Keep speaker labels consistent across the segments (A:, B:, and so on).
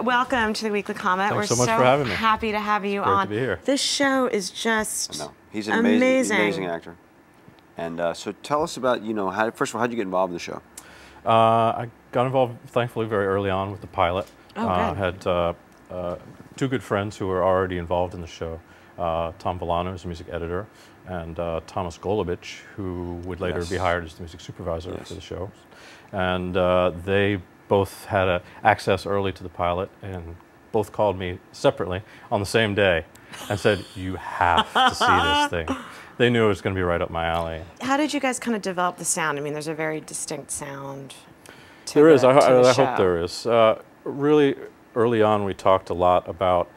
A: welcome to the Weekly Comment.
B: Thanks
A: We're
B: so much for having me.
A: Happy to have you
B: Great
A: on.
B: to be here.
A: This show is just
C: He's an amazing actor. And so tell us about, first of all, how'd you get involved in the show?
B: I got involved, thankfully, very early on with the pilot.
A: Oh,
B: I
A: good.
B: had two good friends who were already involved in the show. Tom Villano, who's a music editor, and Thomas Golubich, who would later be hired as the music supervisor for the show. And they both had access early to the pilot, and both called me separately on the same day and said, "You have to see this thing." They knew it was going to be right up my alley.
A: How did you guys kind of develop the sound? I mean, there's a very distinct sound to
B: There is.
A: the
B: I
A: show.
B: hope there is. Really, early on, we talked a lot about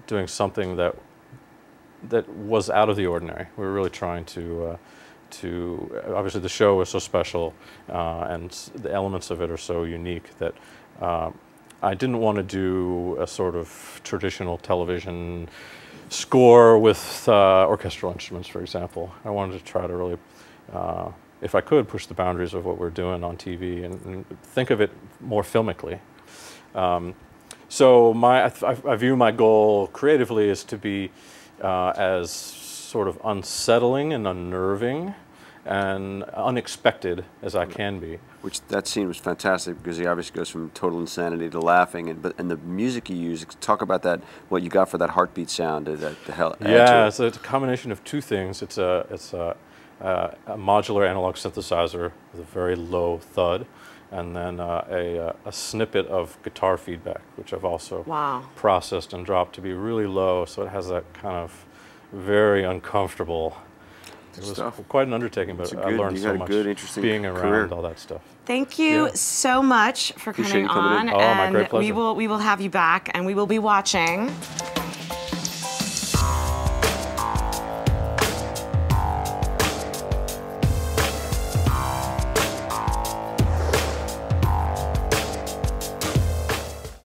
B: doing something that was out of the ordinary. We were really trying to obviously the show is so special and the elements of it are so unique that I didn't want to do a sort of traditional television score with orchestral instruments, for example. I wanted to try to really, if I could, push the boundaries of what we're doing on TV and think of it more filmically. So I view my goal creatively as to be as sort of unsettling and unnerving and unexpected as I can be.
C: Which that scene was fantastic because he obviously goes from total insanity to laughing, and the music you use. Talk about that. What you got for that heartbeat sound?
B: Yeah, it's a combination of two things. It's a modular analog synthesizer with a very low thud, and then a snippet of guitar feedback, which I've also processed and dropped to be really low, so it has that kind of very uncomfortable. It was quite an undertaking, but I learned so much being around all that stuff.
A: Thank you so much for coming on.
B: Oh, my great pleasure.
A: We will have you back, and we will be watching.